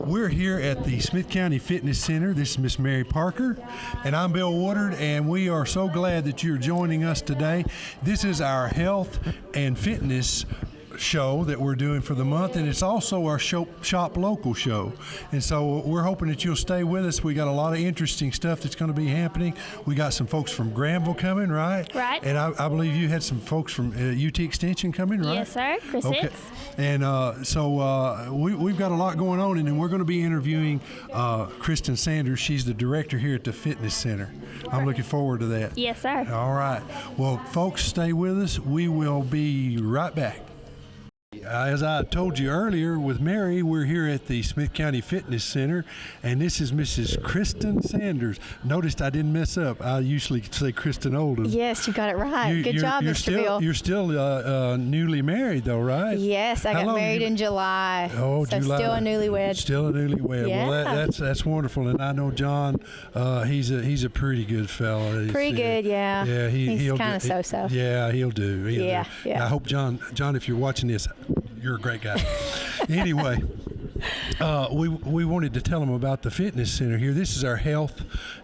We're here at the Smith County Fitness Center. This is Miss Mary Parker, and I'm Bill Woodard, and we are so glad that you're joining us today. This is our health and fitness show that we're doing for the month, and it's also our shop local show, and so we're hoping that you'll stay with us. We got a lot of interesting stuff that's going to be happening. We got some folks from Granville coming, right? And I believe you had some folks from UT Extension coming, right? Yes, sir. Chris okay. Hicks. And so we've got a lot going on, and then we're going to be interviewing Kristen Sanders. She's the director here at the fitness center. I'm looking forward to that. Yes, sir. All right. Well, folks, stay with us. We will be right back. As I told you earlier with Mary, we're here at the Smith County Fitness Center, and this is Mrs. Kristen Sanders. Noticed I didn't mess up. I usually say Kristen Olden. Yes, you got it right. Good job, Mr. Bill. You're still newly married, though, right? Yes, I got married in July. Oh, so July. Still a newlywed. Still a newlywed. Yeah. Well, that's wonderful, and I know John. He's a pretty good fella. Pretty good, yeah. Yeah, he's kind of so-so. Yeah, he'll do. Yeah. I hope John, if you're watching this, you're a great guy. Anyway, we wanted to tell them about the fitness center here. This is our health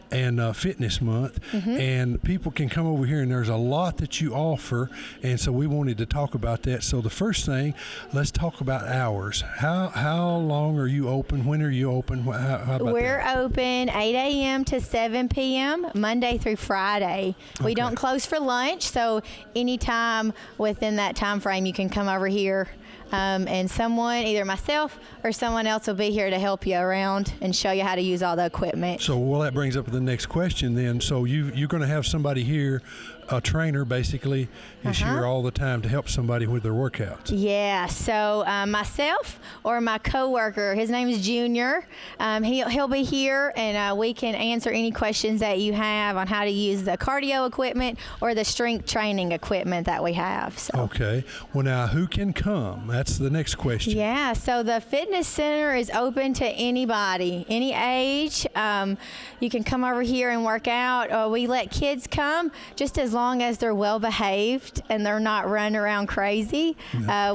and fitness month, and people can come over here, and there's a lot that you offer, and so we wanted to talk about that. So the first thing, let's talk about hours. How long are you open? When are you open? How about We're open 8 a.m. to 7 p.m. Monday through Friday. Okay. We don't close for lunch, so anytime within that time frame you can come over here. And someone, either myself or someone else, will be here to help you around and show you how to use all the equipment. So, well, that brings up the next question then. So you're going to have somebody here, a trainer basically, is here all the time to help somebody with their workouts. Yeah, so myself or my coworker, his name is Junior, he'll be here, and we can answer any questions that you have on how to use the cardio equipment or the strength training equipment that we have. So. Okay. Well, now, who can come? That's the next question. Yeah, so the fitness center is open to anybody, any age. You can come over here and work out. We let kids come just as long as they're well behaved and they're not running around crazy.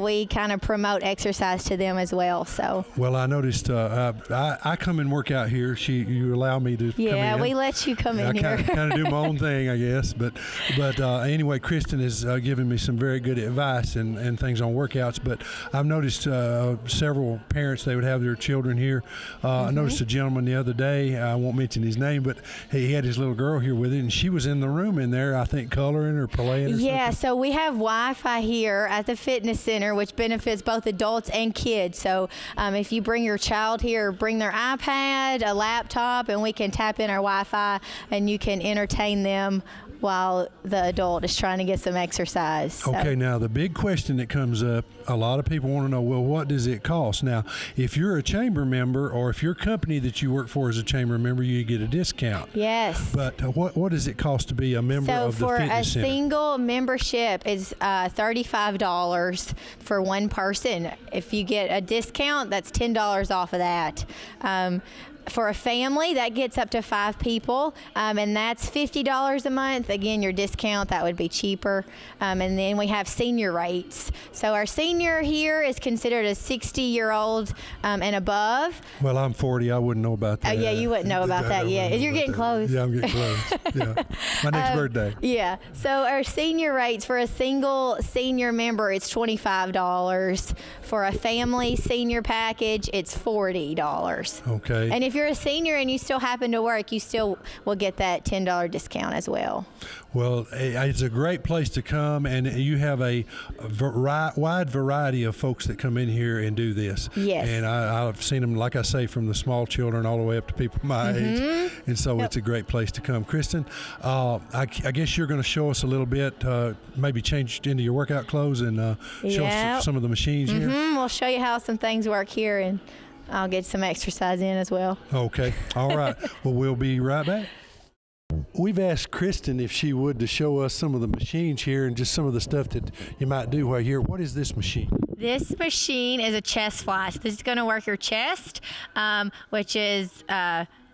We kind of promote exercise to them as well. So. Well, I noticed I come and work out here. You allow me to come in. Yeah, we let you come in here. I kind of do my own thing, I guess. But anyway, Kristen has given me some very good advice and things on workouts. But I've noticed several parents, they would have their children here. I noticed a gentleman the other day, I won't mention his name, but he had his little girl here with him, and she was in the room in there, I think, coloring or playing or something. Yeah, so we have Wi-Fi here at the fitness center, which benefits both adults and kids. So if you bring your child here, bring their iPad, a laptop, and we can tap in our Wi-Fi, and you can entertain them while the adult is trying to get some exercise. So. Okay, now the big question that comes up, a lot of people want to know, well, what does it cost? Now, if you're a chamber member or if your company that you work for is a chamber member, you get a discount. Yes. But what does it cost to be a member of the fitness center? So for a single membership is $35 for one person. If you get a discount, that's $10 off of that. For a family, that gets up to 5 people, and that's $50 a month. Again, your discount, that would be cheaper. And then we have senior rates. So our senior here is considered a 60-year-old and above. Well, I'm 40. I wouldn't know about that. Oh, yeah, you wouldn't know about that yet. You're getting close. Yeah, I'm getting close. Yeah, my next birthday. Yeah. So our senior rates for a single senior member, it's $25. For a family senior package, it's $40. Okay. And if you're a senior and you still happen to work, you still will get that $10 discount as well. Well, it's a great place to come, and you have a wide variety of folks that come in here and do this. Yes. And I've seen them, like I say, from the small children all the way up to people my age. And so it's a great place to come. Kristen, I guess you're going to show us a little bit, maybe change into your workout clothes and show us some of the machines here. We'll show you how some things work here, and I'll get some exercise in as well. Okay. All right. Well, we'll be right back. We've asked Kristen if she would to show us some of the machines here and just some of the stuff that you might do while you're here. What is this machine? This machine is a chest fly. So this is going to work your chest, which is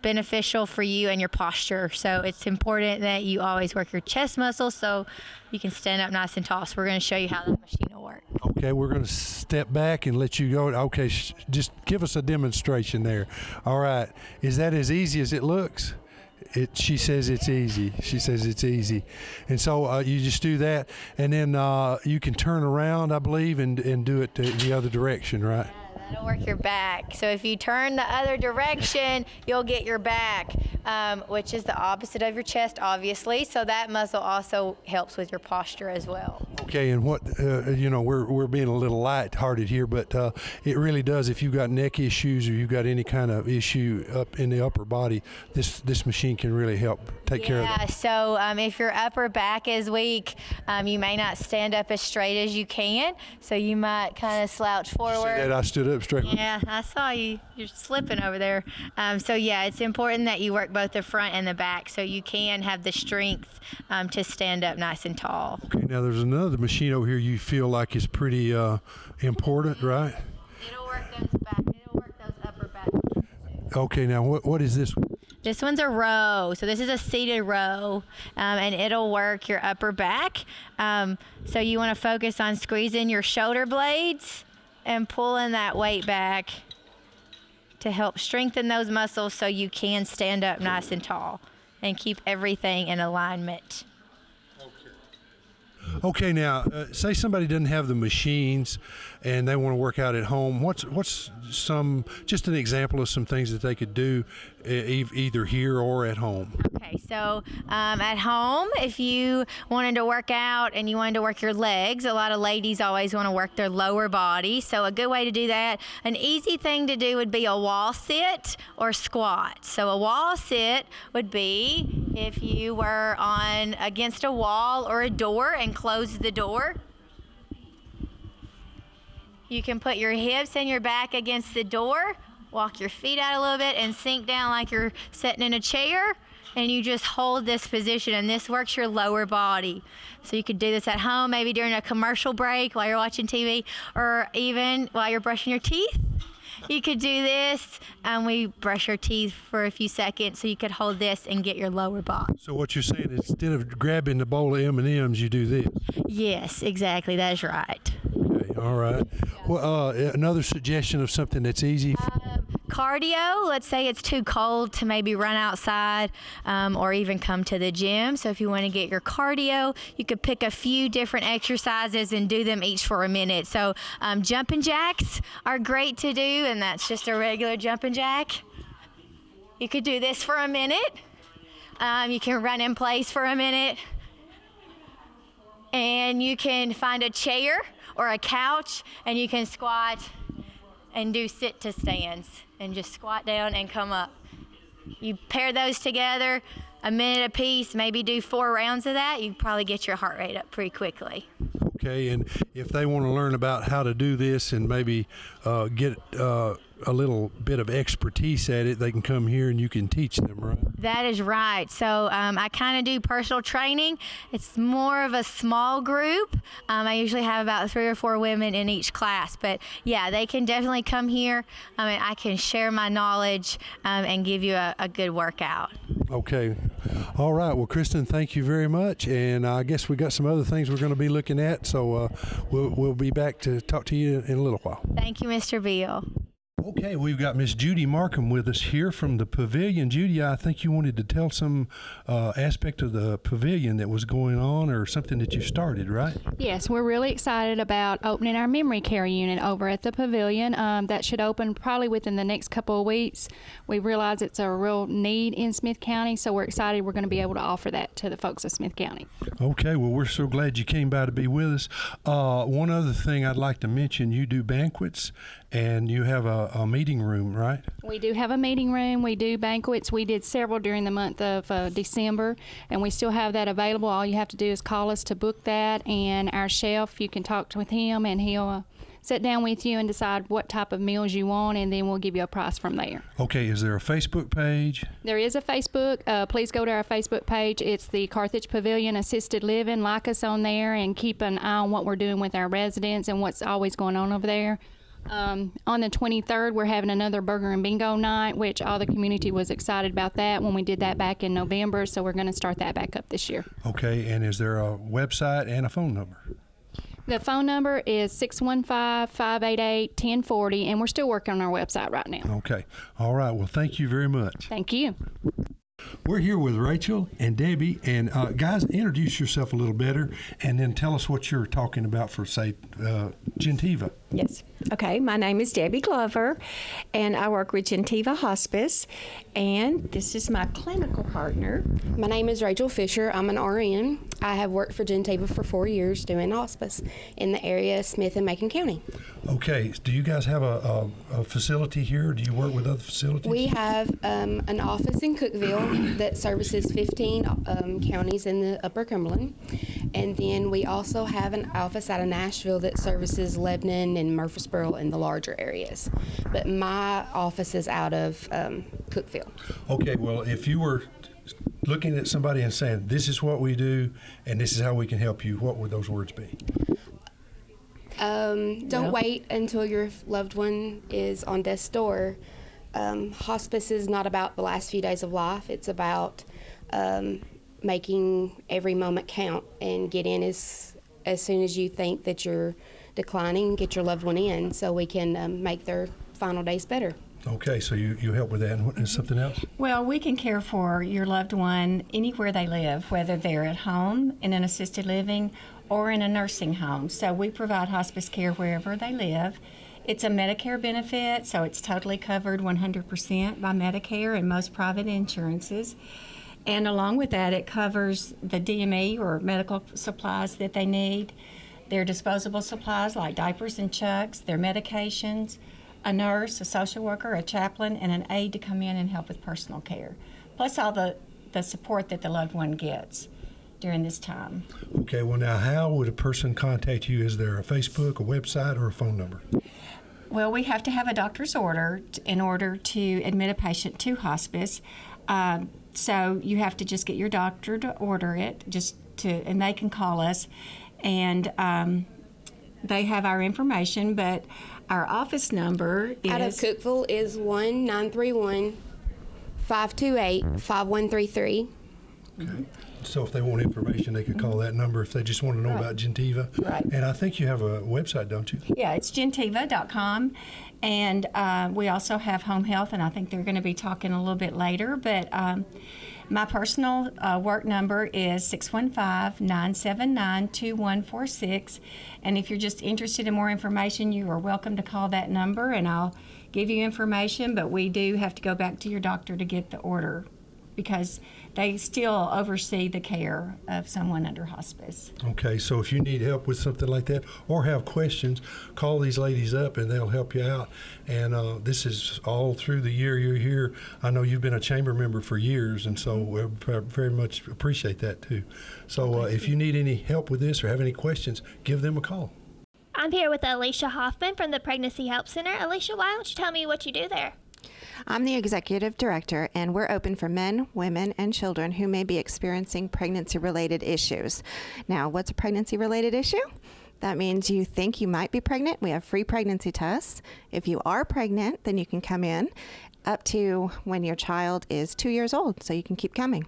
beneficial for you and your posture. So it's important that you always work your chest muscles so you can stand up nice and tall. So we're going to show you how that machine will work. Okay. Okay, we're going to step back and let you go. Okay, just give us a demonstration there. All right. Is that as easy as it looks? She says it's easy. She says it's easy. And so you just do that, and then you can turn around, I believe, and do it the other direction, right? That'll work your back. So if you turn the other direction, you'll get your back, which is the opposite of your chest, obviously. So that muscle also helps with your posture as well. Okay, and what we're being a little light-hearted here, but it really does. If you've got neck issues or you've got any kind of issue up in the upper body, this machine can really help take care of that. Yeah. So if your upper back is weak, you may not stand up as straight as you can. So you might kind of slouch forward. See that I stood up straight. Yeah, I saw you. You're slipping over there. So yeah, it's important that you work both the front and the back so you can have the strength to stand up nice and tall. Okay, now there's another machine over here you feel like is pretty important, right? It'll work those back. It'll work those upper back. Okay, now what is this? This one's a row. So this is a seated row, and it'll work your upper back. So you want to focus on squeezing your shoulder blades and pulling that weight back to help strengthen those muscles so you can stand up nice and tall and keep everything in alignment. Okay, now say somebody doesn't have the machines and they want to work out at home. What's just an example of some things that they could do either here or at home? Okay, so at home, if you wanted to work out and you wanted to work your legs, a lot of ladies always want to work their lower body. So a good way to do that, an easy thing to do would be a wall sit or squat. So a wall sit would be if you were on against a wall or a door and close the door. You can put your hips and your back against the door, walk your feet out a little bit, and sink down like you're sitting in a chair, and you just hold this position, and this works your lower body. So you could do this at home, maybe during a commercial break while you're watching TV, or even while you're brushing your teeth. You could do this, and we brush our teeth for a few seconds, so you could hold this and get your lower body. So what you're saying is instead of grabbing the bowl of M&Ms, you do this? Yes, exactly. That is right. Okay, all right. Well, another suggestion of something that's easy. Cardio, let's say it's too cold to maybe run outside or even come to the gym. So if you want to get your cardio, you could pick a few different exercises and do them each for a minute. So jumping jacks are great to do, and that's just a regular jumping jack. You could do this for a minute. You can run in place for a minute. And you can find a chair or a couch, and you can squat and do sit to stands and just squat down and come up. You pair those together, a minute apiece, maybe do 4 rounds of that, you probably get your heart rate up pretty quickly. Okay, and if they want to learn about how to do this and maybe get a little bit of expertise at it, they can come here and you can teach them, right? That is right. So I kind of do personal training. It's more of a small group. I usually have about 3 or 4 women in each class. But yeah, they can definitely come here. And I can share my knowledge and give you a good workout. Okay. All right. Well, Kristen, thank you very much. And I guess we got some other things we're going to be looking at. So we'll be back to talk to you in a little while. Thank you, Mr. Beal. Okay, we've got Miss Judy Markham with us here from the Pavilion. Judy, I think you wanted to tell some aspect of the Pavilion that was going on or something that you started, right? Yes, we're really excited about opening our memory care unit over at the Pavilion. That should open probably within the next couple of weeks. We realize it's a real need in Smith County, so we're excited we're going to be able to offer that to the folks of Smith County. Okay, well, we're so glad you came by to be with us. One other thing I'd like to mention, you do banquets and you have a meeting room, right? We do have a meeting room. We do banquets. We did several during the month of December, and we still have that available. All you have to do is call us to book that, and our chef, you can talk with him, and he'll sit down with you and decide what type of meals you want, and then we'll give you a price from there. Okay, is there a Facebook page? There is a Facebook. Please go to our Facebook page. It's the Carthage Pavilion Assisted Living. Like us on there and keep an eye on what we're doing with our residents and what's always going on over there. On the 23rd, we're having another burger and bingo night, which all the community was excited about that when we did that back in November, so we're going to start that back up this year. Okay, and is there a website and a phone number? The phone number is 615-588-1040, and we're still working on our website right now. Okay. All right. Well, thank you very much. Thank you. We're here with Rachel and Debbie. And guys, introduce yourself a little better and then tell us what you're talking about for, say, Gentiva. Yes. Okay. My name is Debbie Glover, and I work with Gentiva Hospice, and this is my clinical partner. My name is Rachel Fisher. I'm an RN. I have worked for Gentiva for 4 years doing hospice in the area, Smith and Macon County. Okay. Do you guys have a facility here? Do you work with other facilities? We have an office in Cookeville that services 15 counties in the Upper Cumberland. And then we also have an office out of Nashville that services Lebanon and Murfreesboro and the larger areas. But my office is out of Cookeville. Okay. Well, if you were looking at somebody and saying, this is what we do and this is how we can help you, what would those words be? Don't wait until your loved one is on death's door. Hospice is not about the last few days of life. It's about making every moment count and get in as soon as you think that you're declining, get your loved one in so we can make their final days better. Okay, so you help with that. And something else? Well, we can care for your loved one anywhere they live, whether they're at home, in an assisted living, or in a nursing home. So we provide hospice care wherever they live. It's a Medicare benefit, so it's totally covered 100% by Medicare and most private insurances. And along with that, it covers the DME or medical supplies that they need, their disposable supplies like diapers and chucks, their medications, a nurse, a social worker, a chaplain, and an aide to come in and help with personal care, plus all the support that the loved one gets during this time. Okay, well now how would a person contact you? Is there a Facebook, a website, or a phone number? Well, we have to have a doctor's order in order to admit a patient to hospice. So you have to just get your doctor to order it, and they can call us, and they have our information. But our office number is Out of Cookeville is 1-931-528-5133. Okay. So if they want information, they can call that number if they just want to know about Gentiva. Right. And I think you have a website, don't you? Yeah, it's gentiva.com. And we also have home health, and I think they're going to be talking a little bit later. But my personal work number is 615-979-2146. And if you're just interested in more information, you are welcome to call that number, and I'll give you information. But we do have to go back to your doctor to get the order, because they still oversee the care of someone under hospice. Okay, so if you need help with something like that or have questions, call these ladies up and they'll help you out. And this is all through the year you're here. I know you've been a chamber member for years, and so we very much appreciate that too. So if you need any help with this or have any questions, give them a call. I'm here with Alicia Hoffman from the Pregnancy Help Center. Alicia, why don't you tell me what you do there? I'm the executive director, and we're open for men, women, and children who may be experiencing pregnancy-related issues. Now, what's a pregnancy-related issue? That means you think you might be pregnant. We have free pregnancy tests. If you are pregnant, then you can come in up to when your child is 2 years old, so you can keep coming.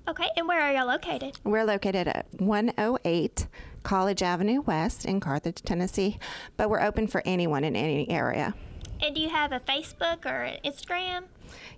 Okay, and where are y'all located? We're located at 108 College Avenue West in Carthage, Tennessee, but we're open for anyone in any area. And do you have a Facebook or an Instagram?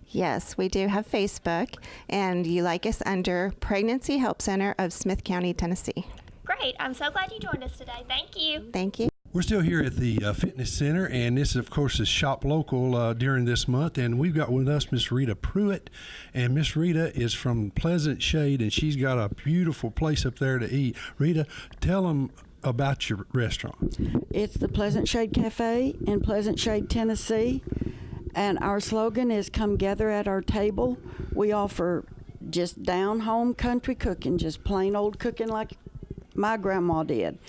Yes, we do have Facebook, and you like us under Pregnancy Help Center of Smith County, Tennessee. Great. I'm so glad you joined us today. Thank you. Thank you. We're still here at the Fitness Center, and this, of course, is Shop Local during this month. And we've got with us Miss Rita Pruitt, and Miss Rita is from Pleasant Shade, and she's got a beautiful place up there to eat. Rita, tell them about your restaurant. It's the Pleasant Shade Cafe in Pleasant Shade, Tennessee, and our slogan is "Come gather at our table." We offer just down-home country cooking, just plain old cooking like my grandma did.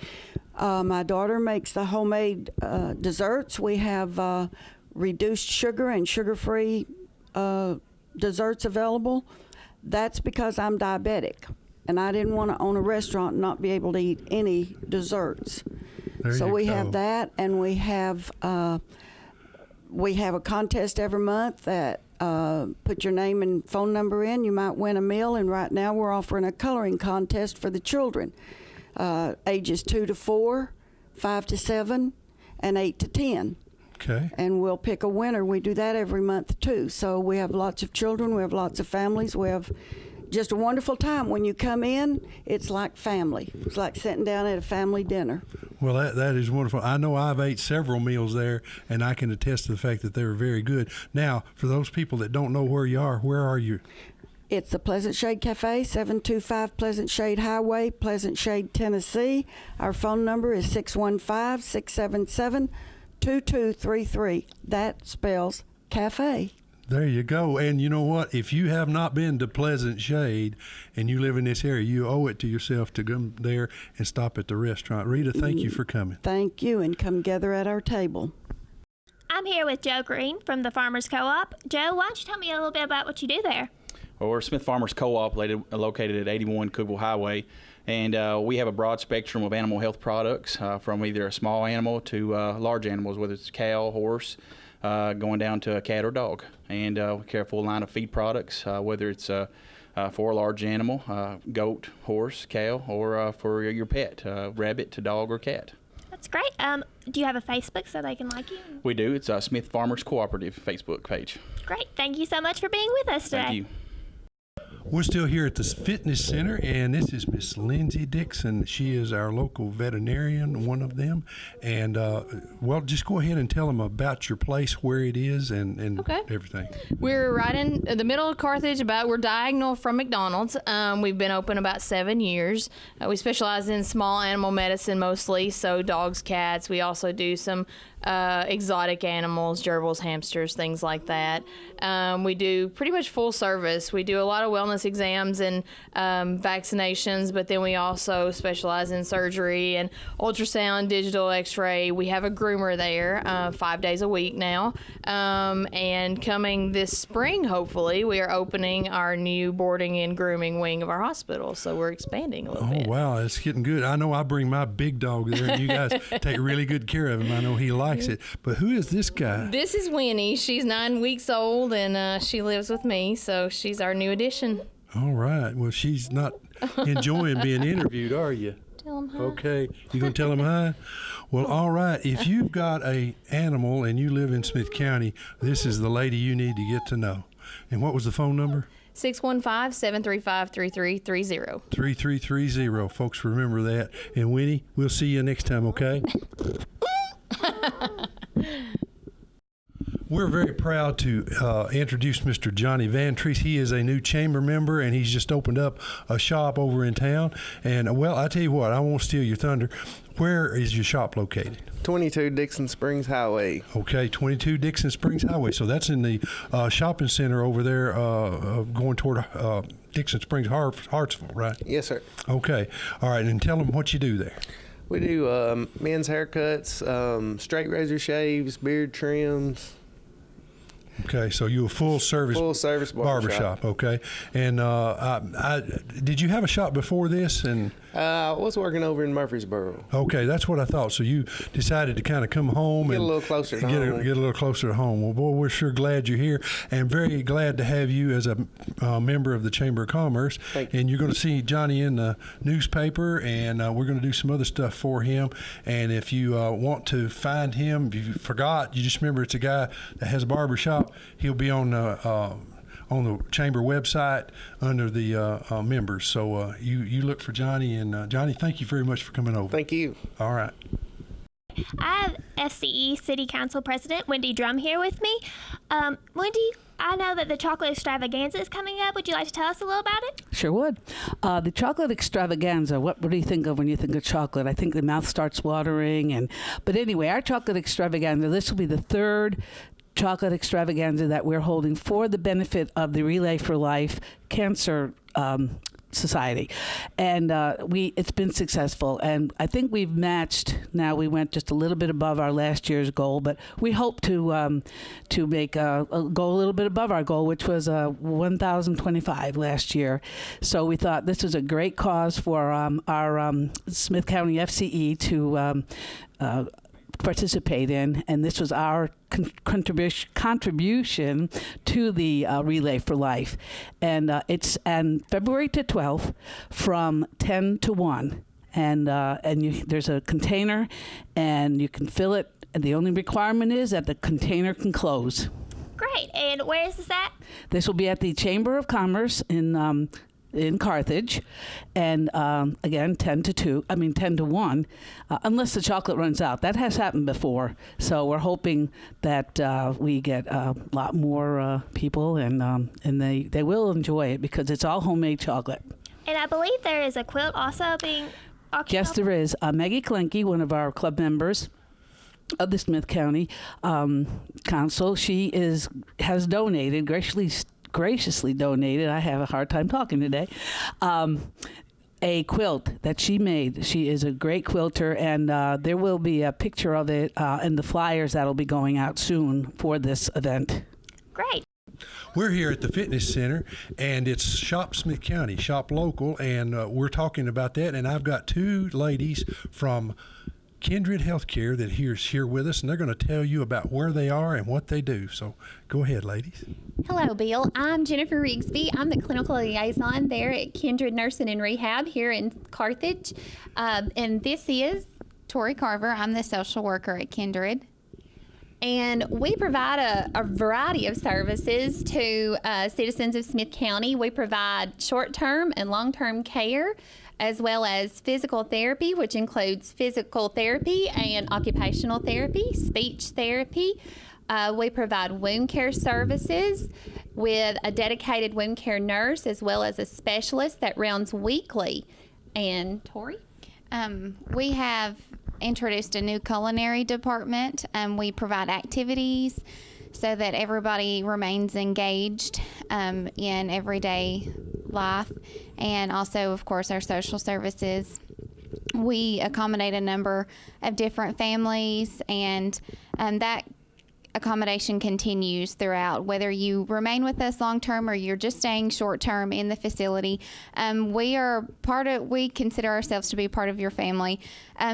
My daughter makes the homemade desserts. We have reduced sugar and sugar-free desserts available. That's because I'm diabetic, and I didn't want to own a restaurant and not be able to eat any desserts. So we have that, and we have a contest every month that put your name and phone number in. You might win a meal, and right now we're offering a coloring contest for the children, ages 2 to 4. 5 to 7, and 8 to 10. Okay. And we'll pick a winner. We do that every month too. So we have lots of children, we have lots of families, we have just a wonderful time. When you come in, it's like family. It's like sitting down at a family dinner. Well, that is wonderful. I know I've ate several meals there, and I can attest to the fact that they were very good. Now, for those people that don't know where you are, where are you? It's the Pleasant Shade Cafe, 725 Pleasant Shade Highway, Pleasant Shade, Tennessee. Our phone number is 615-677-2233. That spells cafe. There you go. And you know what? If you have not been to Pleasant Shade and you live in this area, you owe it to yourself to come there and stop at the restaurant. Rita, thank you for coming. Thank you, and come gather at our table. I'm here with Joe Green from the Farmers Co-op. Joe, why don't you tell me a little bit about what you do there? Well, we're Smith Farmers Co-op located at 81 Cooperative Highway, and we have a broad spectrum of animal health products from either a small animal to large animals, whether it's cow, horse, going down to a cat or dog. And we carry a full line of feed products, whether it's for a large animal, goat, horse, cow, or for your pet, rabbit to dog or cat. That's great. Do you have a Facebook so they can like you? We do. It's Smith Farmers Cooperative Facebook page. Great. Thank you so much for being with us today. Thank you. We're still here at the fitness center, and this is Miss Lindsay Dixon. She is our local veterinarian, one of them. And, well, just go ahead and tell them about your place, where it is, and everything. We're right in the middle of Carthage. We're diagonal from McDonald's. We've been open about 7 years. We specialize in small animal medicine mostly, so dogs, cats. We also do some exotic animals, gerbils, hamsters, things like that. We do pretty much full service. We do a lot of wellness exams and vaccinations, but then we also specialize in surgery and ultrasound, digital x-ray. We have a groomer there 5 days a week now. And coming this spring, hopefully, we are opening our new boarding and grooming wing of our hospital. So we're expanding a little bit. Oh, wow. It's getting good. I know I bring my big dog there, and you guys take really good care of him. I know he likes it. But who is this guy? This is Winnie. She's 9 weeks old, and she lives with me, so she's our new addition. All right. Well, she's not enjoying being interviewed, are you? Tell him hi. Okay. You going to tell him hi? Well, all right. If you've got a animal and you live in Smith County, this is the lady you need to get to know. And what was the phone number? 615-735-3330. 3330. Folks, remember that. And Winnie, we'll see you next time, okay? We're very proud to introduce Mr. Johnny Van Treese. He is a new chamber member, and he's just opened up a shop over in town. And, well, I tell you what, I won't steal your thunder. Where is your shop located? 22 Dixon Springs Highway. Okay, 22 Dixon Springs Highway. So that's in the shopping center over there going toward Dixon Springs, Hartsville, right? Yes, sir. Okay. All right, and tell them what you do there. We do men's haircuts, straight razor shaves, beard trims. Okay, so you're a full service barbershop. Okay, and did you have a shop before this? And I was working over in Murfreesboro. Okay, that's what I thought. So you decided to kind of come home Get and a little closer to home. Get a little closer to home. Well, boy, we're sure glad you're here, and very glad to have you as a member of the Chamber of Commerce. Thank you. And you're going to see Johnny in the newspaper, and we're going to do some other stuff for him. And if you want to find him, if you forgot, you just remember it's a guy that has a barber shop. He'll be on the Chamber website under the members. So you look for Johnny, and Johnny, thank you very much for coming over. Thank you. All right. I have FCE City Council President Wendy Drum here with me. Wendy, I know that the chocolate extravaganza is coming up. Would you like to tell us a little about it? Sure would. The chocolate extravaganza, what do you think of when you think of chocolate? I think the mouth starts watering. But anyway, our chocolate extravaganza, this will be the third chocolate extravaganza that we're holding for the benefit of the Relay for Life Cancer Society, and it's been successful, and I think we've matched. Now we went just a little bit above our last year's goal, but we hope to make a goal a little bit above our goal, which was 1,025 last year. So we thought this was a great cause for our Smith County FCE to participate in, and this was our contribution to the Relay for Life. And it's on February the 12th from 10 to 1. and there's a container, and you can fill it. And the only requirement is that the container can close. Great. And where is this at? This will be at the Chamber of Commerce in Carthage, and again 10 to 1, unless the chocolate runs out. That has happened before, so we're hoping that we get a lot more people, and they will enjoy it because it's all homemade chocolate. And I believe there is a quilt also being auctioned. Yes, there is. Maggie Klenke, one of our club members of the Smith County Council, she has donated, graciously donated, I have a hard time talking today, a quilt that she made. She is a great quilter, and there will be a picture of it in the flyers that'll be going out soon for this event. Great. We're here at the fitness center, and it's Shop Smith County, Shop Local, and we're talking about that. And I've got two ladies from Kindred Healthcare that is here with us, and they're going to tell you about where they are and what they do. So go ahead, ladies. Hello, Bill. I'm Jennifer Rigsby. I'm the clinical liaison there at Kindred Nursing and Rehab here in Carthage. And this is Tori Carver. I'm the social worker at Kindred. And we provide a variety of services to citizens of Smith County. We provide short-term and long-term care, as well as physical therapy, which includes physical therapy and occupational therapy, speech therapy. We provide wound care services with a dedicated wound care nurse, as well as a specialist that rounds weekly. And Tori? We have introduced a new culinary department, and we provide activities so that everybody remains engaged in everyday life, and also, of course, our social services. We accommodate a number of different families, and that accommodation continues throughout, whether you remain with us long term or you're just staying short term in the facility. We consider ourselves to be part of your family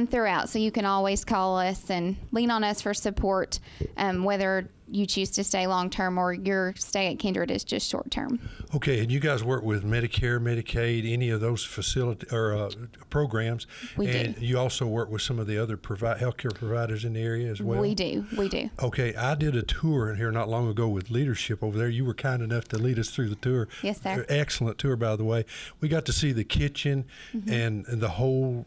throughout, so you can always call us and lean on us for support, whether you choose to stay long term or your stay at Kindred is just short term. Okay, and you guys work with Medicare, Medicaid, any of those facility or programs. We and do. You also work with some of the other healthcare providers in the area as well. We do. Okay, I did a tour in here not long ago with leadership over there. You were kind enough to lead us through the tour. Yes, sir. Excellent tour, by the way. We got to see the kitchen and the whole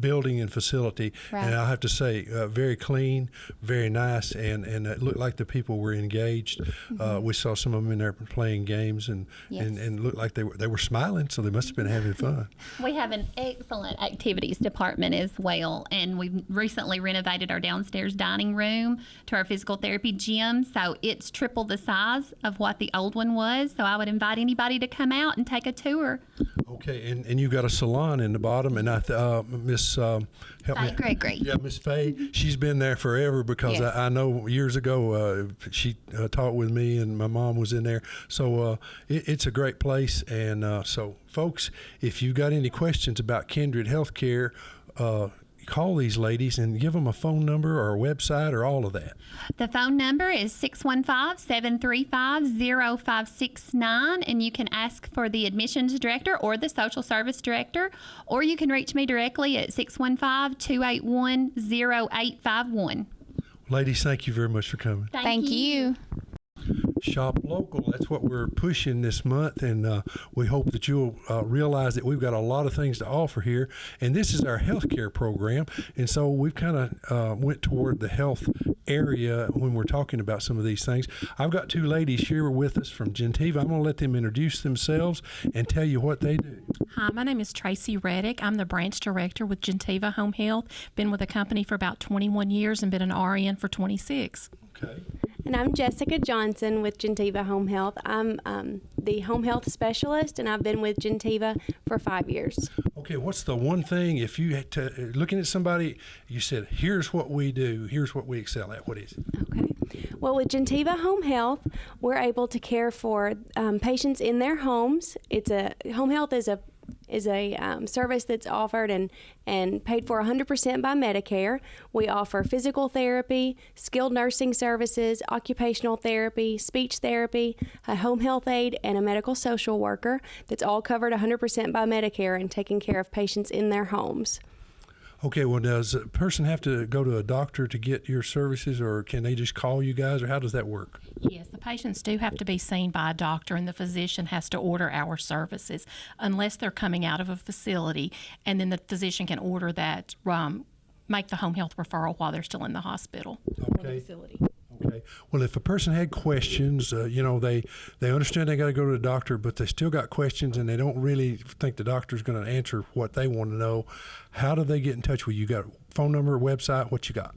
building and facility, right. And I have to say, very clean, very nice, and it looked like the people were engaged. We saw some of them in there playing games, and looked like they were smiling, so they must have been having fun. We have an excellent activities department as well, and we've recently renovated our downstairs dining room to our physical therapy gym, so it's triple the size of what the old one was. So I would invite anybody to come out and take a tour. Okay, and you got a salon in the bottom, and Miss Gregory. Yeah, Miss Faye. She's been there forever because yes. I know years ago she taught with me, and my mom was in there. So it's a great place, and so folks, if you've got any questions about Kindred Healthcare, call these ladies and give them a phone number or a website or all of that. The phone number is 615-735-0569, and you can ask for the admissions director or the social service director, or you can reach me directly at 615-281-0851. Ladies, thank you very much for coming. Thank you. Shop local. That's what we're pushing this month, and we hope that you'll realize that we've got a lot of things to offer here. And this is our healthcare program, and so we've kind of went toward the health area when we're talking about some of these things. I've got two ladies here with us from Gentiva. I'm going to let them introduce themselves and tell you what they do. Hi, my name is Tracy Reddick. I'm the branch director with Gentiva Home Health. Been with the company for about 21 years and been an RN for 26. Okay. And I'm Jessica Johnson with Gentiva Home Health. I'm the home health specialist, and I've been with Gentiva for 5 years. Okay, what's the one thing, if you had to, looking at somebody, you said, here's what we do, here's what we excel at, what is it? Okay. Well, with Gentiva Home Health, we're able to care for patients in their homes. Home health is a is a service that's offered and paid for 100% by Medicare. We offer physical therapy, skilled nursing services, occupational therapy, speech therapy, a home health aide, and a medical social worker that's all covered 100% by Medicare and taking care of patients in their homes. Okay, well, does a person have to go to a doctor to get your services, or can they just call you guys, or how does that work? Yes, the patients do have to be seen by a doctor, and the physician has to order our services unless they're coming out of a facility, and then the physician can order that, make the home health referral while they're still in the hospital or the facility. Okay. Well, if a person had questions, they understand they got to go to the doctor, but they still got questions and they don't really think the doctor's going to answer what they want to know, how do they get in touch with you? You got a phone number, website, what you got?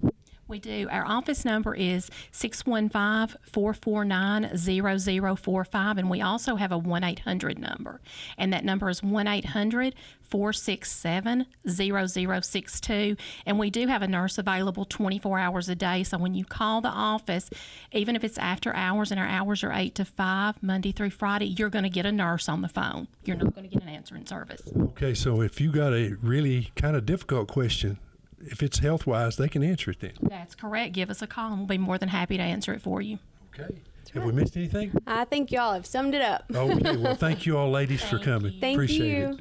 We do. Our office number is 615-449-0045, and we also have a 1-800 number, and that number is 1-800-467-0062, and we do have a nurse available 24 hours a day, so when you call the office, even if it's after hours, and our hours are 8 to 5, Monday through Friday, you're going to get a nurse on the phone. You're not going to get an answering service. Okay, so if you got a really kind of difficult question, if it's health-wise, they can answer it then. That's correct. Give us a call, and we'll be more than happy to answer it for you. Okay. Have we missed anything? I think y'all have summed it up. Okay. Well, thank you all, ladies, for coming. Thank Appreciate you. it.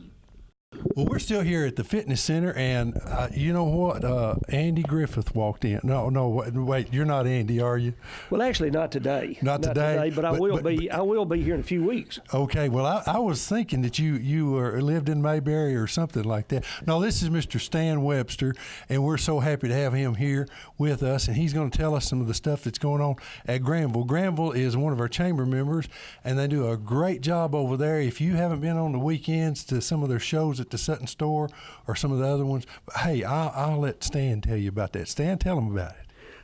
Well, we're still here at the fitness center, and you know what? Andy Griffith walked in. No, wait, you're not Andy, are you? Well, actually, not today. Not today, but I will be. I will be here in a few weeks. Okay. Well, I was thinking that you lived in Mayberry or something like that. No, this is Mr. Stan Webster, and we're so happy to have him here with us, and he's going to tell us some of the stuff that's going on at Granville. Granville is one of our chamber members, and they do a great job over there. If you haven't been on the weekends to some of their shows at the Sutton store or some of the other ones, hey, I'll let Stan tell you about that. Stan, tell them about it.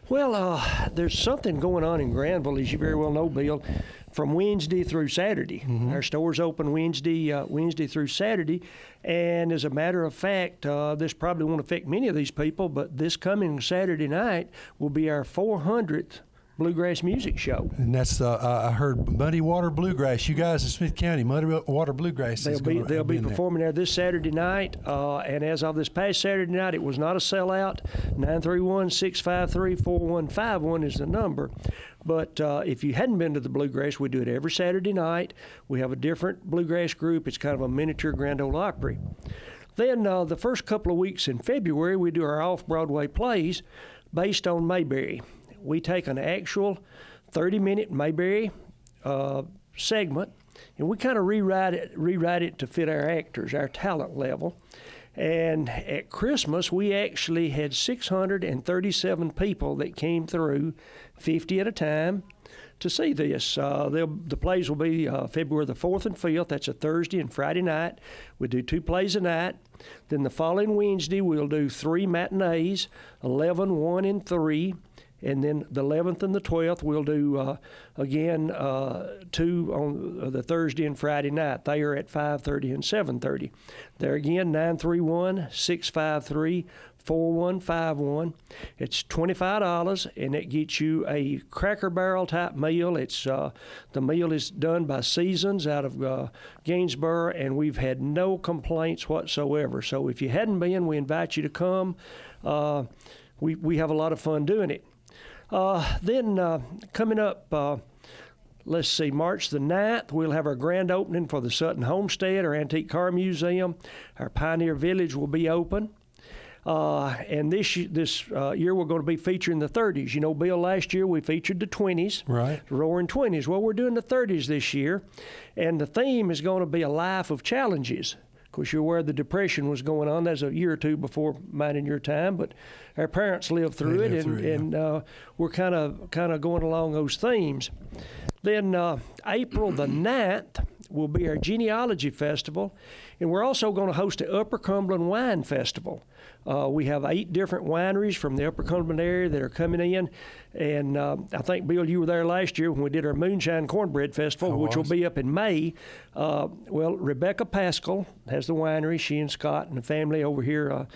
Well, there's something going on in Granville, as you very well know, Bill, from Wednesday through Saturday. Mm-hmm. Our store's open Wednesday through Saturday, and as a matter of fact, this probably won't affect many of these people, but this coming Saturday night will be our 400th bluegrass music show. And that's I heard Muddy Water Bluegrass. You guys in Smith County, Muddy Water Bluegrass. They'll be performing there this Saturday night, and as of this past Saturday night, it was not a sellout. 931-653-4151 is the number. But if you hadn't been to the bluegrass, we do it every Saturday night. We have a different bluegrass group. It's kind of a miniature Grand Ole Opry. Then the first couple of weeks in February, we do our off-Broadway plays based on Mayberry. We take an actual 30-minute Mayberry segment, and we kind of rewrite it to fit our actors, our talent level. And at Christmas, we actually had 637 people that came through, 50 at a time, to see this. The plays will be February the 4th and 5th. That's a Thursday and Friday night. We do 2 plays a night. Then the following Wednesday, we'll do 3 matinees, 11, 1, and 3. And then the 11th and the 12th, we'll do, again, 2 on the Thursday and Friday night. They are at 5:30 and 7:30. There again, 931-653-4151. It's $25, and it gets you a Cracker Barrel type meal. It's the meal is done by Seasons out of Gainsboro, and we've had no complaints whatsoever. So if you hadn't been, we invite you to come. We have a lot of fun doing it. Then coming up, let's see, March the 9th, we'll have our grand opening for the Sutton Homestead, our Antique Car Museum. Our Pioneer Village will be open. And this year we're going to be featuring the 30s. You know, Bill, last year we featured the 20s. Right. Roaring 20s. Well, we're doing the 30s this year. And the theme is going to be a life of challenges. Of course, you're aware the Depression was going on. That's a year or two before mine and your time, but our parents lived through it, and we're kind of going along those themes. Then April the 9th will be our Genealogy Festival, and we're also going to host the Upper Cumberland Wine Festival. We have 8 different wineries from the Upper Cumberland area that are coming in, and I think, Bill, you were there last year when we did our Moonshine Cornbread Festival, which will be up in May. Well, Rebecca Pascal has the winery, she and Scott and the family over here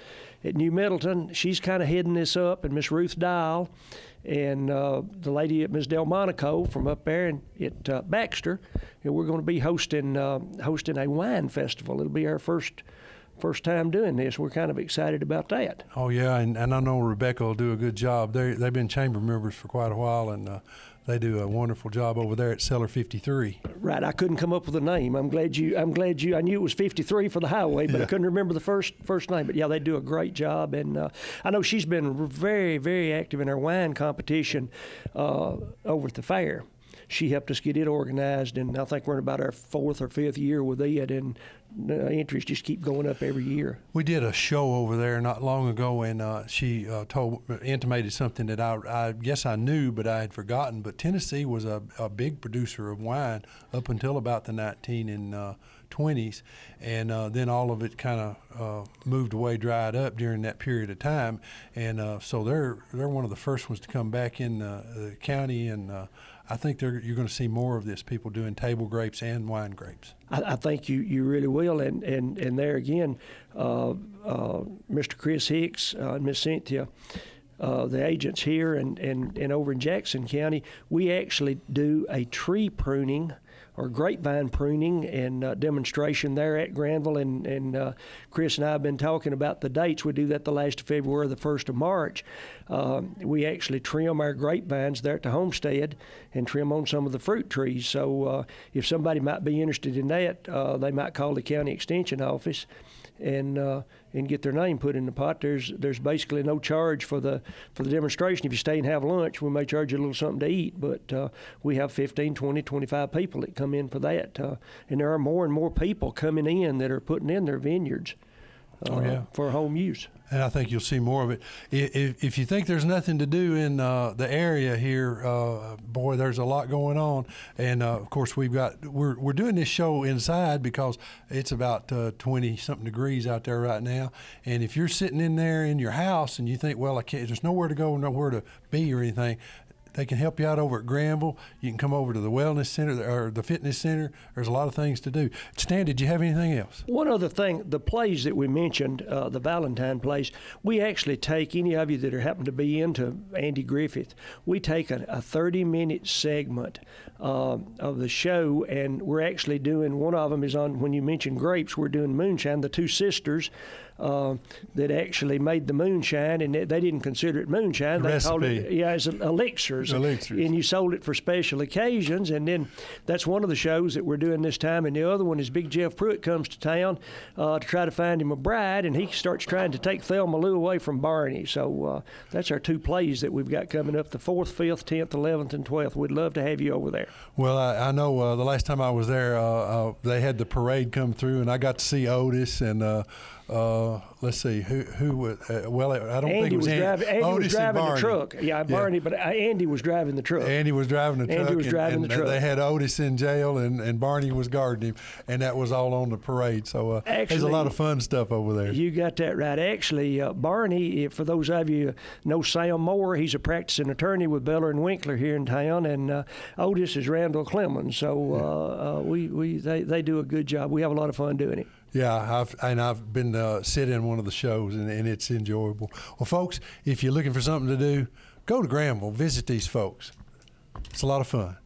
at New Middleton. She's kind of heading this up, and Miss Ruth Dial. and the lady at Ms. Delmonico from up there at Baxter, and we're going to be hosting a wine festival. It'll be our first time doing this. We're kind of excited about that. Oh yeah, and I know Rebecca will do a good job. They've been chamber members for quite a while, and they do a wonderful job over there at Cellar 53. Right, I couldn't come up with a name. I'm glad you. I knew it was 53 for the highway, but I couldn't remember the first name. But yeah, they do a great job, and I know she's been very, very active in our wine competition over at the fair. She helped us get it organized, and I think we're in about our 4th or 5th year with it, and entries just keep going up every year. We did a show over there not long ago, and she intimated something that I guess I knew, but I had forgotten. But Tennessee was a big producer of wine up until about the 1920s, and then all of it kind of moved away, dried up during that period of time, and so they're one of the first ones to come back in the county, and I think you're going to see more of this, people doing table grapes and wine grapes. I think you really will, and there again, Mr. Chris Hicks and Miss Cynthia, the agents here and over in Jackson County, we actually do a tree pruning or grapevine pruning and demonstration there at Granville, and Chris and I have been talking about the dates. We do that the last of February, the 1st of March. We actually trim our grapevines there at the homestead and trim on some of the fruit trees. So if somebody might be interested in that, they might call the county extension office and get their name put in the pot. There's basically no charge for the demonstration. If you stay and have lunch, we may charge you a little something to eat, but we have 15, 20, 25 people that come in for that. And there are more and more people coming in that are putting in their vineyards for home use. And I think you'll see more of it. If you think there's nothing to do in the area here, boy, there's a lot going on. And of course, we're doing this show inside because it's about 20-something degrees out there right now. And if you're sitting in there in your house and you think, well, there's nowhere to go, nowhere to be or anything, they can help you out over at Granville. You can come over to the wellness center or the fitness center. There's a lot of things to do. Stan, did you have anything else? One other thing, the plays that we mentioned, the Valentine plays, we actually take, any of you that happen to be into Andy Griffith, we take a 30-minute segment of the show, and we're actually doing, one of them is on, when you mentioned grapes, we're doing moonshine. The two sisters that actually made the moonshine, and they didn't consider it moonshine. They called it, it's elixirs. And you sold it for special occasions, and then that's one of the shows that we're doing this time. And the other one is Big Jeff Pruitt comes to town to try to find him a bride, and he starts trying to take Thelma Lou away from Barney. So that's our two plays that we've got coming up, the 4th, 5th, 10th, 11th, and 12th. We'd love to have you over there. Well, I know the last time I was there, they had the parade come through, and I got to see Otis and let's see who was. Well, I don't think it was Andy. Andy was driving the truck. Yeah, Barney, but Andy was driving the truck. Andy was driving the truck. Andy was driving the truck. They had Otis in jail, and Barney was guarding him, and that was all on the parade. So there's a lot of fun stuff over there. You got that right. Actually, Barney, for those of you know Sam Moore, he's a practicing attorney with Beller and Winkler here in town, and Otis is Randall Clemens. So they do a good job. We have a lot of fun doing it. Yeah, I've been sitting in one of the shows, and it's enjoyable. Well, folks, if you're looking for something to do, go to Granville, visit these folks. It's a lot of fun.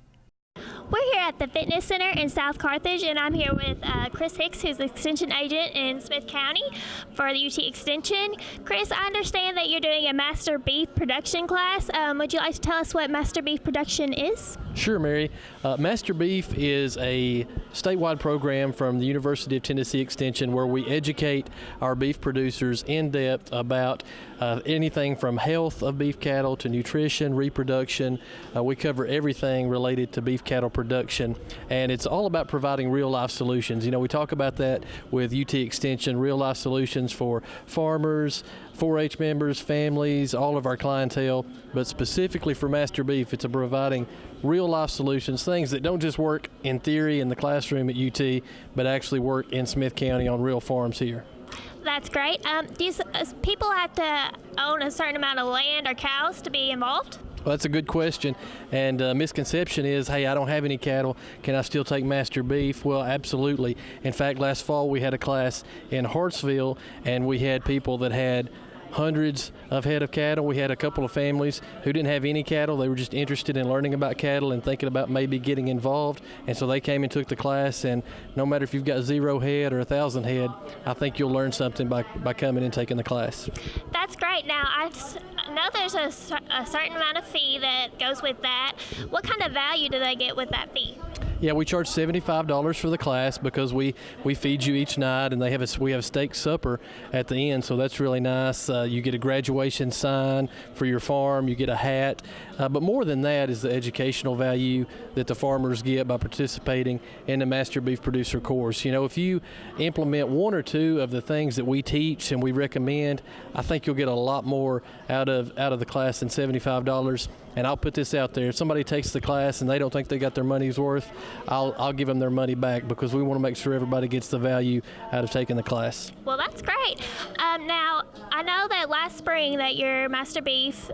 We're here at the Fitness Center in South Carthage, and I'm here with Chris Hicks, who's the Extension Agent in Smith County for the UT Extension. Chris, I understand that you're doing a Master Beef Production class. Would you like to tell us what Master Beef Production is? Sure, Mary. Master Beef is a statewide program from the University of Tennessee Extension where we educate our beef producers in depth about anything from health of beef cattle to nutrition, reproduction. We cover everything related to beef cattle production, and it's all about providing real-life solutions. You know, we talk about that with UT Extension, real-life solutions for farmers, 4-H members, families, all of our clientele, but specifically for Master Beef, it's providing real-life solutions, things that don't just work in theory in the classroom at UT, but actually work in Smith County on real farms here. That's great. Do people have to own a certain amount of land or cows to be involved? Well, that's a good question, and misconception is, hey, I don't have any cattle, can I still take Master Beef? Well, absolutely. In fact, last fall we had a class in Hartsville, and we had people that had hundreds of head of cattle. We had a couple of families who didn't have any cattle. They were just interested in learning about cattle and thinking about maybe getting involved. And so they came and took the class. And no matter if you've got 0 head or 1,000 head, I think you'll learn something by coming and taking the class. That's great. Now, I know there's a certain amount of fee that goes with that. What kind of value do they get with that fee? Yeah, we charge $75 for the class because we feed you each night, and we have a steak supper at the end, so that's really nice. You get a graduation sign for your farm, you get a hat, but more than that is the educational value that the farmers get by participating in the Master Beef Producer course. You know, if you implement 1 or 2 of the things that we teach and we recommend, I think you'll get a lot more out of the class than $75. And I'll put this out there: if somebody takes the class and they don't think they got their money's worth, I'll give them their money back, because we want to make sure everybody gets the value out of taking the class. Well, that's great. Now, I know that last spring that your Master Beef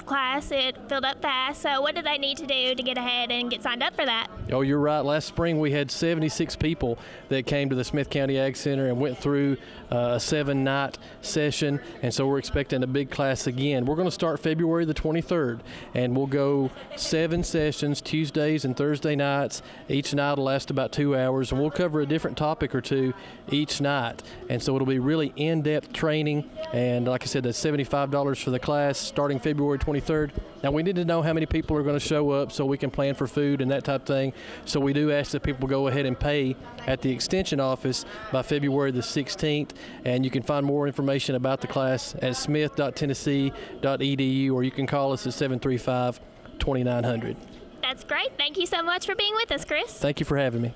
class, it filled up fast. So what do they need to do to get ahead and get signed up for that? Oh, you're right. Last spring we had 76 people that came to the Smith County Ag Center and went through a 7-night session, and so we're expecting a big class again. We're going to start February the 23rd, and we'll go 7 sessions, Tuesdays and Thursday nights. Each night will last about 2 hours, and we'll cover a different topic or 2 each night. And so it'll be really in-depth training, and like I said, that's $75 for the class starting February 23rd. Now, we need to know how many people are going to show up so we can plan for food and that type of thing. So we do ask that people go ahead and pay at the Extension office by February the 16th. And you can find more information about the class at smith.tennessee.edu, or you can call us at 735-2900. That's great. Thank you so much for being with us, Chris. Thank you for having me.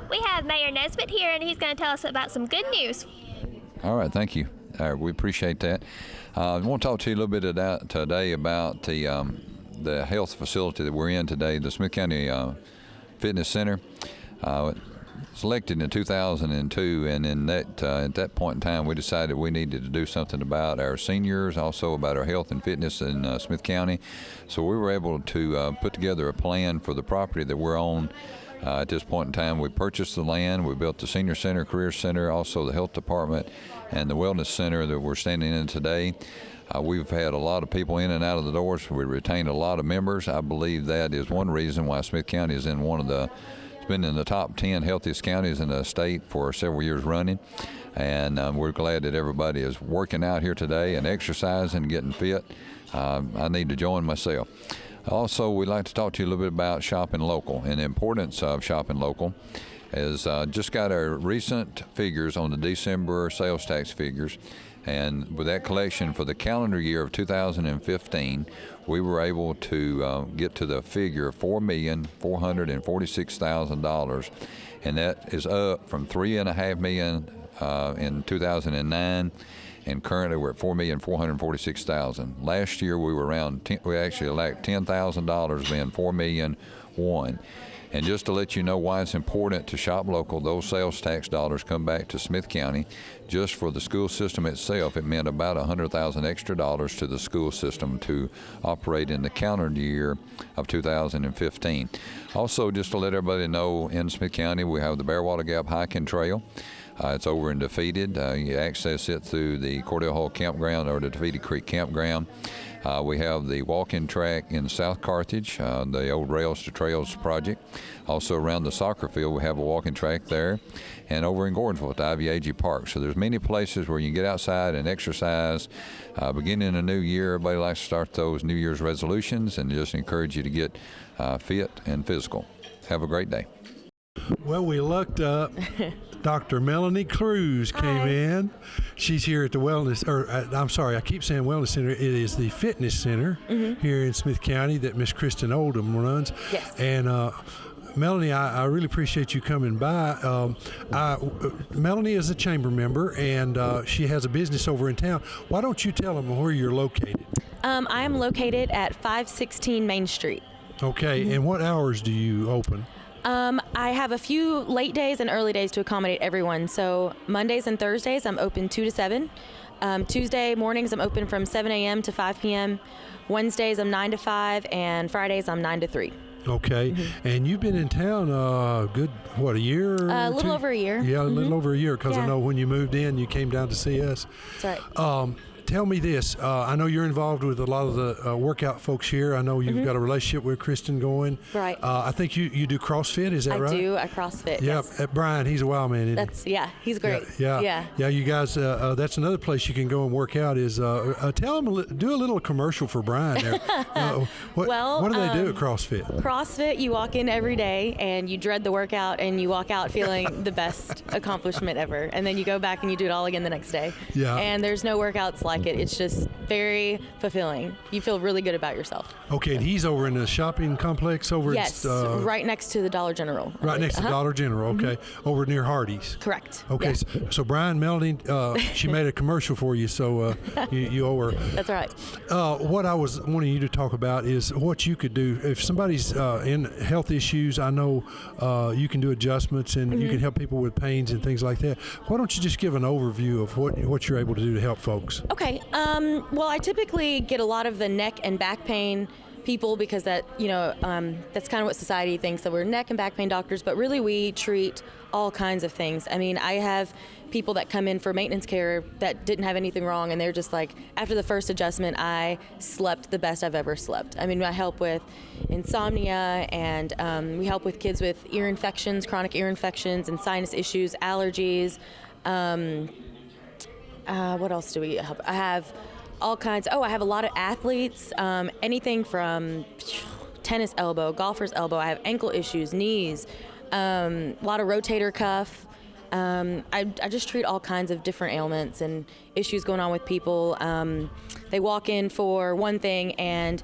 We have Mayor Nesbitt here, and he's going to tell us about some good news. All right, thank you. We appreciate that. I want to talk to you a little bit today about the health facility that we're in today, the Smith County Fitness Center. Selected in 2002, and in that at that point in time, we decided we needed to do something about our seniors, also about our health and fitness in Smith County. So we were able to put together a plan for the property that we're on. At this point in time, we purchased the land, we built the senior center, career center, also the health department, and the wellness center that we're standing in today. We've had a lot of people in and out of the doors. We retained a lot of members. I believe that is one reason why Smith County is in it's been in the top 10 healthiest counties in the state for several years running. And we're glad that everybody is working out here today and exercising and getting fit. I need to join myself. Also, we'd like to talk to you a little bit about shopping local and the importance of shopping local. As just got our recent figures on the December sales tax figures, and with that collection for the calendar year of 2015, we were able to get to the figure of $4,446,000, and that is up from $3.5 million in 2009. And currently we're at $4,446,000. Last year we were we actually lacked $10,000, being $4,001,000. And just to let you know why it's important to shop local, those sales tax dollars come back to Smith County. Just for the school system itself, it meant about $100,000 extra dollars to the school system to operate in the calendar year of 2015. Also, just to let everybody know, in Smith County we have the Bearwater Gap Hiking Trail. It's over in Defeated. You access it through the Cordell Hall Campground or the Defeated Creek Campground. We have the walking track in South Carthage, the old Rails to Trails project. Also around the soccer field, we have a walking track there. And over in Gordonsville at the IVAG Park. So there's many places where you can get outside and exercise. Beginning a new year, everybody likes to start those New Year's resolutions, and just encourage you to get fit and physical. Have a great day. Well, we looked up. Dr. Melanie Cruz came in. She's here at the I'm sorry, I keep saying Wellness Center. It is the Fitness Center here in Smith County that Miss Kristen Oldham runs. Yes. And Melanie, I really appreciate you coming by. Melanie is a chamber member, and she has a business over in town. Why don't you tell them where you're located? I am located at 516 Main Street. Okay, and what hours do you open? I have a few late days and early days to accommodate everyone. So Mondays and Thursdays, I'm open 2 to 7. Tuesday mornings, I'm open from 7 a.m. to 5 p.m. Wednesdays, I'm 9 to 5, and Fridays, I'm 9 to 3. Okay. And you've been in town a year? A little over a year. Yeah, a little over a year, because I know when you moved in, you came down to see us. That's right. Tell me this. I know you're involved with a lot of the workout folks here. I know you've got a relationship with Kristen going. Right. I think you do CrossFit, is that right? I do. I CrossFit, Yeah, yes. Brian, he's a wild man, isn't he? He's great. Yeah, you guys, that's another place you can go and work out is, tell them, do a little commercial for Brian there. What do they do at CrossFit? CrossFit, you walk in every day and you dread the workout and you walk out feeling the best accomplishment ever. And then you go back and you do it all again the next day. Yeah. And there's no workouts like it. It's just very fulfilling. You feel really good about yourself. Okay, and he's over in the shopping complex over Yes, right next to the Dollar General. Right next to Dollar General, okay. Over near Hardee's. Correct. Okay, so Brian, Melanie, she made a commercial for you, so you owe her. That's right. What I was wanting you to talk about is what you could do. If somebody's in health issues, I know you can do adjustments and you can help people with pains and things like that. Why don't you just give an overview of what you're able to do to help folks? Okay. Well, I typically get a lot of the neck and back pain people because that's kind of what society thinks, that we're neck and back pain doctors, but really we treat all kinds of things. I mean, I have people that come in for maintenance care that didn't have anything wrong, and they're just like, after the first adjustment, I slept the best I've ever slept. I mean, I help with insomnia, and we help with kids with ear infections, chronic ear infections, and sinus issues, allergies. What else do we help? I have all kinds. I have a lot of athletes, anything from tennis elbow, golfer's elbow. I have ankle issues, knees, a lot of rotator cuff. I just treat all kinds of different ailments and issues going on with people. They walk in for one thing, and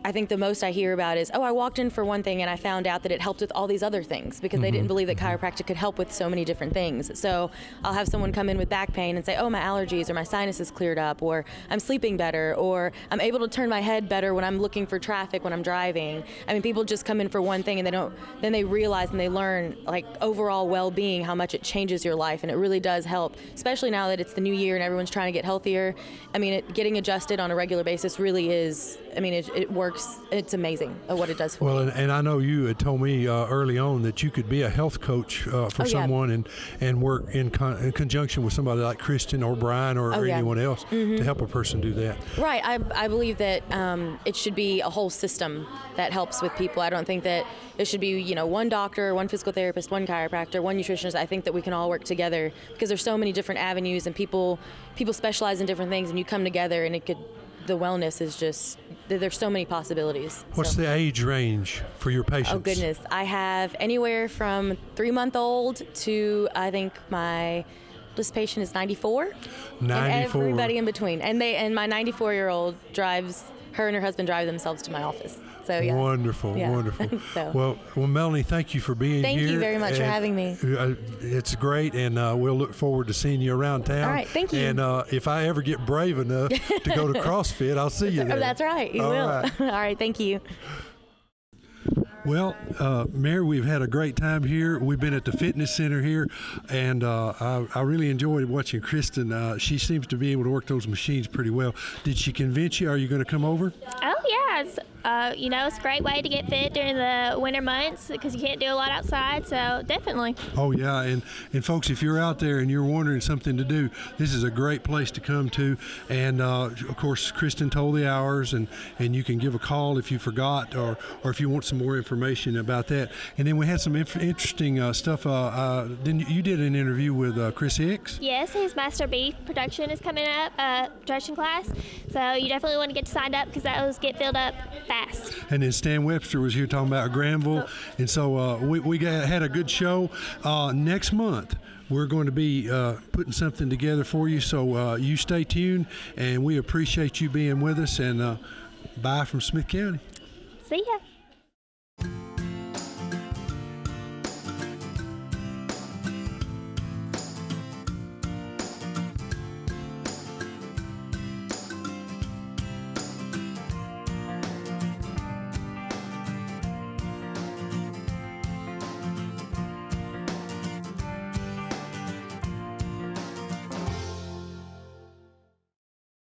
I think the most I hear about is, I walked in for one thing and I found out that it helped with all these other things because they didn't believe that chiropractic could help with so many different things. So I'll have someone come in with back pain and say, my allergies or my sinuses cleared up, or I'm sleeping better, or I'm able to turn my head better when I'm looking for traffic when I'm driving. I mean, people just come in for one thing and then they realize and they learn, like, overall well-being, how much it changes your life, and it really does help, especially now that it's the new year and everyone's trying to get healthier. I mean, getting adjusted on a regular basis really is, it works. It's amazing what it does for you. Well, and I know you had told me early on that you could be a health coach for someone and work in conjunction with somebody like Kristen or Brian or anyone else to help a person do that. Right. I believe that it should be a whole system that helps with people. I don't think that it should be, one doctor, one physical therapist, one chiropractor, one nutritionist. I think that we can all work together because there's so many different avenues and people specialize in different things, and you come together and the wellness is just, there's so many possibilities. What's the age range for your patients? Oh, goodness. I have anywhere from 3-month-old to, I think this patient is 94. 94. And everybody in between. And my 94-year-old her and her husband drive themselves to my office. So, yeah. Wonderful. Well, Melanie, thank you for being here. Thank you very much for having me. It's great, and we'll look forward to seeing you around town. All right, thank you. And if I ever get brave enough to go to CrossFit, I'll see you there. That's right. You will. Right. All right, thank you. Well, Mary, we've had a great time here. We've been at the fitness center here, and I really enjoyed watching Kristen. She seems to be able to work those machines pretty well. Did she convince you? Are you going to come over? Oh, yeah. It's a great way to get fit during the winter months because you can't do a lot outside, so definitely. Oh, yeah, and folks, if you're out there and you're wondering something to do, this is a great place to come to. And, of course, Kristen told the hours, and you can give a call if you forgot or if you want some more information about that. And then we had some interesting stuff. Then you did an interview with Chris Hicks? Yes, his Master Beef production is coming up, production class. So you definitely want to get signed up because those get filled up fast. And then Stan Webster was here talking about Granville. And so we had a good show. Next month, we're going to be putting something together for you. So you stay tuned, and we appreciate you being with us. And bye from Smith County. See ya.